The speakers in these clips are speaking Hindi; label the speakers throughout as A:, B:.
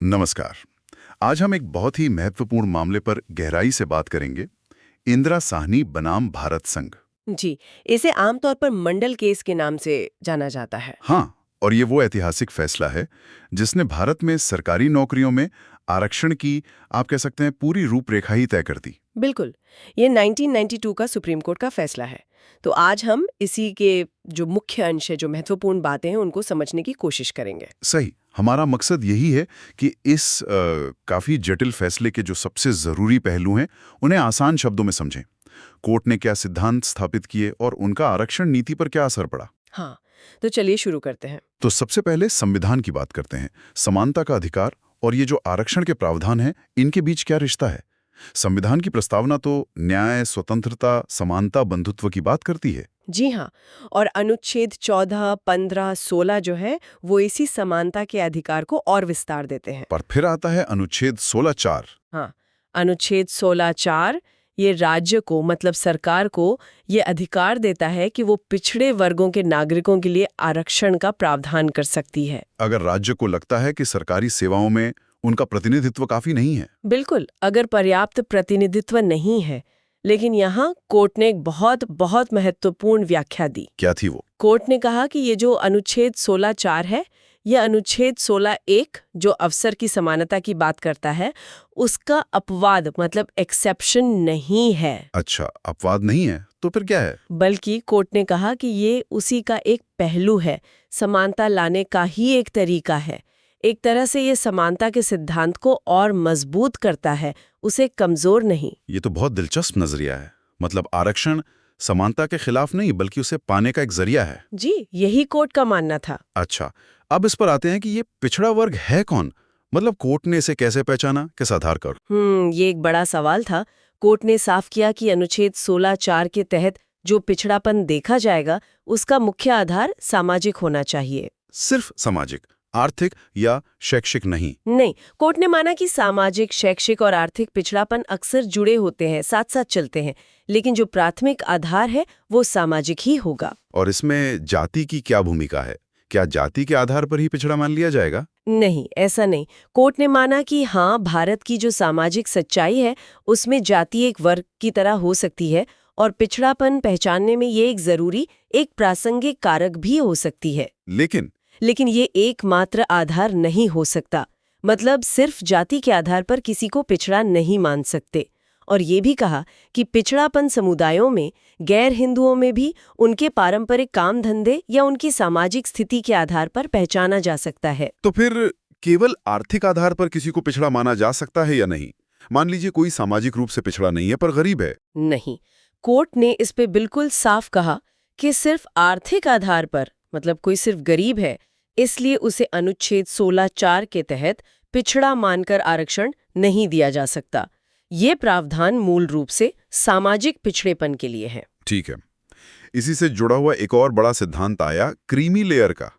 A: नमस्कार। आज हम एक बहुत ही महत्वपूर्ण मामले पर गहराई से बात करेंगे। इंदिरा साहनी बनाम भारत संघ।
B: जी, इसे आमतौर पर मंडल केस के नाम से जाना जाता है।
A: हाँ, और ये वो ऐतिहासिक फैसला है जिसने भारत में सरकारी नौकरियों में आरक्षण की, आप कह सकते हैं, पूरी रूपरेखा ही तय कर दी।
B: बिल्कुल, ये 1992 का सुप्रीम कोर्ट का फैसला है। तो आज हम इसी के जो मुख्य अंश है, जो महत्वपूर्ण बातें हैं, उनको समझने की कोशिश करेंगे।
A: सही, हमारा मकसद यही है कि इस काफी जटिल फैसले के जो सबसे जरूरी पहलू हैं उन्हें आसान शब्दों में समझें। कोर्ट ने क्या सिद्धांत स्थापित किए और उनका आरक्षण नीति पर क्या असर पड़ा।
B: हाँ, तो चलिए शुरू करते हैं।
A: तो सबसे पहले संविधान की बात करते हैं। समानता का अधिकार और ये जो आरक्षण के प्रावधान हैं, इनके बीच क्या रिश्ता है। संविधान की प्रस्तावना तो न्याय, स्वतंत्रता, समानता, बंधुत्व की बात करती है।
B: जी हाँ, और अनुच्छेद 14, 15, 16 जो है वो इसी समानता के अधिकार को और विस्तार देते हैं।
A: पर फिर आता है अनुच्छेद 16(4).
B: हाँ, अनुच्छेद 16(4) ये राज्य को मतलब सरकार को ये अधिकार देता है कि वो पिछड़े वर्गों के नागरिकों के लिए आरक्षण का प्रावधान कर सकती है।
A: अगर राज्य को लगता है कि सरकारी सेवाओं में उनका प्रतिनिधित्व काफी नहीं है।
B: बिल्कुल, अगर पर्याप्त प्रतिनिधित्व नहीं है। लेकिन यहाँ कोर्ट ने एक बहुत बहुत महत्वपूर्ण व्याख्या दी।
A: क्या थी वो?
B: कोर्ट ने कहा कि ये जो अनुच्छेद 16(4) है, यह अनुच्छेद 16(1) जो अफसर की समानता की बात करता है, उसका अपवाद मतलब एक्सेप्शन नहीं है।
A: अच्छा, अपवाद नहीं है तो फिर क्या है?
B: बल्कि कोर्ट ने कहा कि ये उसी का एक पहलू है, समानता लाने का ही एक तरीका है। एक तरह से ये समानता के सिद्धांत को और मजबूत करता है, उसे कमजोर नहीं।
A: ये तो बहुत दिलचस्प नजरिया है। मतलब आरक्षण समानता के खिलाफ नहीं बल्कि उसे पाने का एक जरिया है।
B: जी, यही कोर्ट का मानना था।
A: अच्छा, अब इस पर आते हैं कि ये पिछड़ा वर्ग है कौन। मतलब कोर्ट ने इसे कैसे पहचाना, किस आधार पर?
B: ये एक बड़ा सवाल था। कोर्ट ने साफ किया कि अनुच्छेद 16(4) के तहत जो पिछड़ापन देखा जाएगा, उसका मुख्य आधार सामाजिक होना चाहिए।
A: सिर्फ सामाजिक, आर्थिक या शैक्षिक नहीं?
B: नहीं, कोर्ट ने माना कि सामाजिक, शैक्षिक और आर्थिक पिछड़ापन अक्सर जुड़े होते हैं, साथ साथ चलते हैं, लेकिन जो प्राथमिक आधार है वो सामाजिक ही होगा।
A: और इसमें जाति की क्या भूमिका है? क्या जाति के आधार पर ही पिछड़ा मान लिया जाएगा?
B: नहीं, ऐसा नहीं। कोर्ट ने माना कि हाँ, भारत की जो सामाजिक सच्चाई है उसमें जाति एक वर्ग की तरह हो सकती है और पिछड़ापन पहचानने में ये एक जरूरी, एक प्रासंगिक कारक भी हो सकती है। लेकिन ये एकमात्र आधार नहीं हो सकता। मतलब सिर्फ जाति के आधार पर किसी को पिछड़ा नहीं मान सकते। और ये भी कहा कि पिछड़ापन समुदायों में, गैर हिंदुओं में भी उनके पारंपरिक काम धंधे या उनकी सामाजिक स्थिति के आधार पर पहचाना जा सकता है।
A: तो फिर केवल आर्थिक आधार पर किसी को पिछड़ा माना जा सकता है या नहीं? मान लीजिए कोई सामाजिक रूप से पिछड़ा नहीं है पर गरीब है।
B: नहीं, कोर्ट ने इस पे बिल्कुल साफ कहा कि सिर्फ आर्थिक आधार पर, मतलब कोई सिर्फ गरीब है, इसलिए उसे अनुच्छेद 16(4) के तहत पिछड़ा मानकर आरक्षण नहीं दिया जा सकता। ये प्रावधान मूल रूप से सामाजिक पिछड़ेपन के लिए है।
A: ठीक है। इसी से जुड़ा हुआ एक और बड़ा सिद्धांत आया, क्रीमी लेयर का।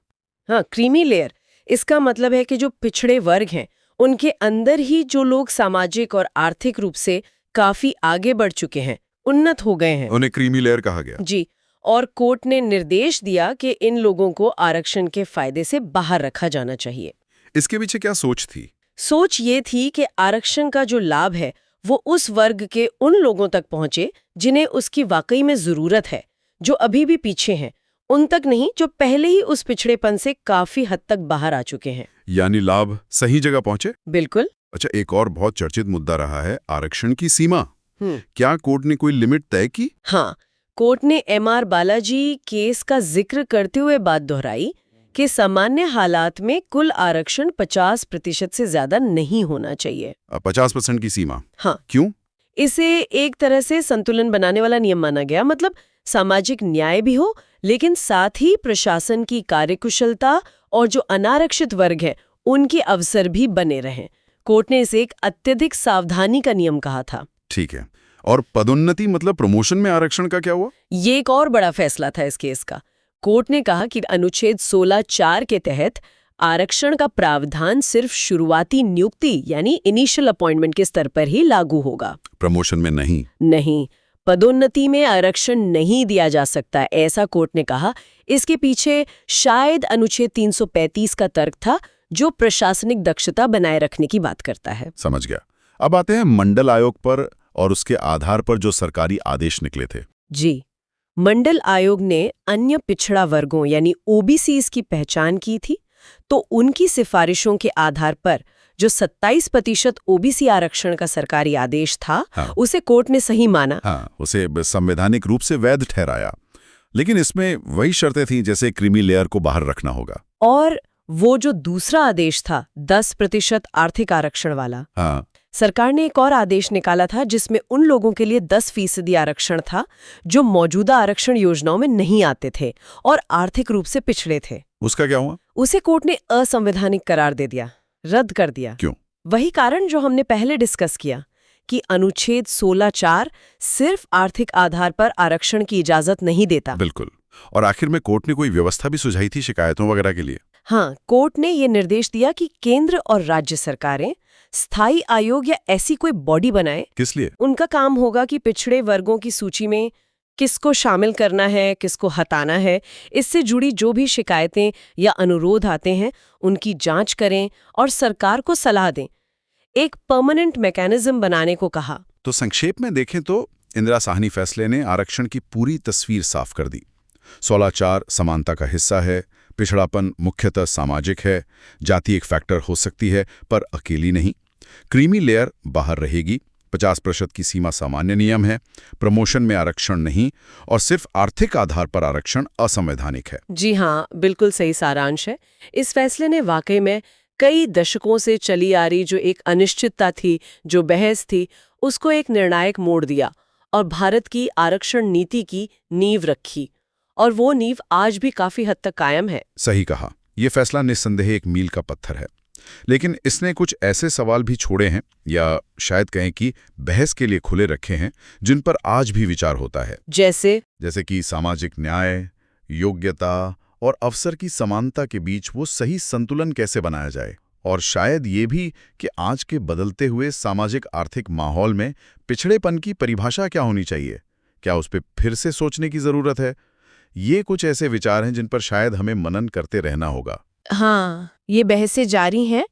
B: हाँ, क्रीमी लेयर। इसका मतलब है कि जो पिछड़े वर्ग हैं, उनके अंदर ही जो लोग सामाजिक और आर्थिक रूप से काफी आगे बढ़ चुके हैं, उन्नत हो गए हैं,
A: उन्हें क्रीमी लेयर कहा गया।
B: जी। और कोर्ट ने निर्देश दिया कि इन लोगों को आरक्षण के फायदे से बाहर रखा जाना चाहिए।
A: इसके पीछे क्या सोच थी?
B: सोच ये थी कि आरक्षण का जो लाभ है वो उस वर्ग के उन लोगों तक पहुंचे जिन्हें उसकी वाकई में जरूरत है, जो अभी भी पीछे हैं, उन तक नहीं जो पहले ही उस पिछड़ेपन से काफी हद तक बाहर आ चुके हैं।
A: यानी लाभ सही जगह पहुंचे।
B: बिल्कुल।
A: अच्छा, एक और बहुत चर्चित मुद्दा रहा है आरक्षण की सीमा। क्या कोर्ट ने कोई लिमिट तय की?
B: हाँ, कोर्ट ने M.R. बालाजी केस का जिक्र करते हुए बात दोहराई कि सामान्य हालात में कुल आरक्षण 50% से ज्यादा नहीं होना चाहिए।
A: 50% की सीमा?
B: हाँ।
A: क्यों?
B: इसे एक तरह से संतुलन बनाने वाला नियम माना गया। मतलब सामाजिक न्याय भी हो, लेकिन साथ ही प्रशासन की कार्यकुशलता और जो अनारक्षित वर्ग है उनके अवसर भी बने रहें। कोर्ट ने इसे एक अत्यधिक सावधानी का नियम कहा था।
A: ठीक है। और पदोन्नति मतलब प्रमोशन में आरक्षण का क्या हुआ?
B: ये एक और बड़ा फैसला था इस केस का। कोर्ट ने कहा कि अनुच्छेद 16(4) के तहत आरक्षण का प्रावधान सिर्फ शुरुआती नियुक्ति यानी इनिशियल अपॉइंटमेंट के स्तर पर ही लागू होगा,
A: प्रमोशन में नहीं।
B: नहीं, पदोन्नति में आरक्षण नहीं दिया जा सकता, ऐसा कोर्ट ने कहा। इसके पीछे शायद अनुच्छेद 335 का तर्क था, जो प्रशासनिक दक्षता बनाए रखने की बात करता है।
A: समझ गया। अब आते हैं मंडल आयोग पर और उसके आधार पर जो सरकारी आदेश निकले थे।
B: जी, मंडल आयोग ने अन्य पिछड़ा वर्गों यानी ओबीसीज की पहचान की थी, तो उनकी सिफारिशों के आधार पर जो 27% ओबीसी आरक्षण का सरकारी आदेश था, उसे कोर्ट ने सही माना।
A: उसे संवैधानिक रूप से वैध ठहराया। लेकिन इसमें वही शर्तें थीं, जैसे क्रीमी लेयर को बाहर रखना होगा।
B: और वो जो दूसरा आदेश था 10% आर्थिक आरक्षण वाला, सरकार ने एक और आदेश निकाला था जिसमें उन लोगों के लिए 10% आरक्षण था जो मौजूदा आरक्षण योजनाओं में नहीं आते थे और आर्थिक रूप से पिछड़े थे।
A: उसका क्या हुआ?
B: उसे कोर्ट ने असंवैधानिक करार दे दिया, रद्द कर दिया।
A: क्यों?
B: वही कारण जो हमने पहले डिस्कस किया कि अनुच्छेद 16(4) सिर्फ आर्थिक आधार पर आरक्षण की इजाजत नहीं देता।
A: बिल्कुल। और आखिर में कोर्ट ने कोई व्यवस्था भी सुझाई थी शिकायतों वगैरह के लिए?
B: हाँ, कोर्ट ने ये निर्देश दिया कि केंद्र और राज्य सरकारें स्थायी आयोग या ऐसी कोई बॉडी बनाए।
A: किस लिए?
B: उनका काम होगा कि पिछड़े वर्गों की सूची में किसको शामिल करना है, किसको हटाना है, इससे जुड़ी जो भी शिकायतें या अनुरोध आते हैं उनकी जांच करें और सरकार को सलाह दें। एक परमानेंट मैकेनिज्म बनाने को कहा।
A: तो संक्षेप में देखें तो इंदिरा साहनी फैसले ने आरक्षण की पूरी तस्वीर साफ कर दी। 16(4) समानता का हिस्सा है, पिछड़ापन मुख्यतः सामाजिक है, जाति एक फैक्टर हो सकती है पर अकेली नहीं, क्रीमी लेयर बाहर रहेगी, 50% की सीमा सामान्य नियम है, प्रमोशन में आरक्षण नहीं और सिर्फ आर्थिक आधार पर आरक्षण असंवैधानिक है।
B: जी हाँ, बिल्कुल सही सारांश है। इस फैसले ने वाकई में कई दशकों से चली आ रही जो एक अनिश्चितता थी, जो बहस थी, उसको एक निर्णायक मोड़ दिया और भारत की आरक्षण नीति की नींव रखी। और वो नींव आज भी काफी हद तक कायम है।
A: सही कहा। ये फैसला निस्संदेह एक मील का पत्थर है, लेकिन इसने कुछ ऐसे सवाल भी छोड़े हैं या शायद कहें कि बहस के लिए खुले रखे हैं जिन पर आज भी विचार होता है।
B: जैसे
A: कि सामाजिक न्याय, योग्यता और अवसर की समानता के बीच वो सही संतुलन कैसे बनाया जाए, और शायद ये भी कि आज के बदलते हुए सामाजिक आर्थिक माहौल में पिछड़ेपन की परिभाषा क्या होनी चाहिए, क्या उस पर फिर से सोचने की जरूरत है। ये कुछ ऐसे विचार हैं जिन पर शायद हमें मनन करते रहना होगा।
B: हाँ, ये बहसें जारी हैं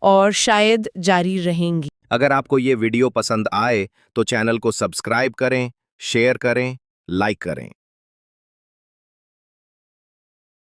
B: और शायद जारी रहेंगी।
C: अगर आपको ये वीडियो पसंद आए तो चैनल को सब्सक्राइब करें, शेयर करें, लाइक करें।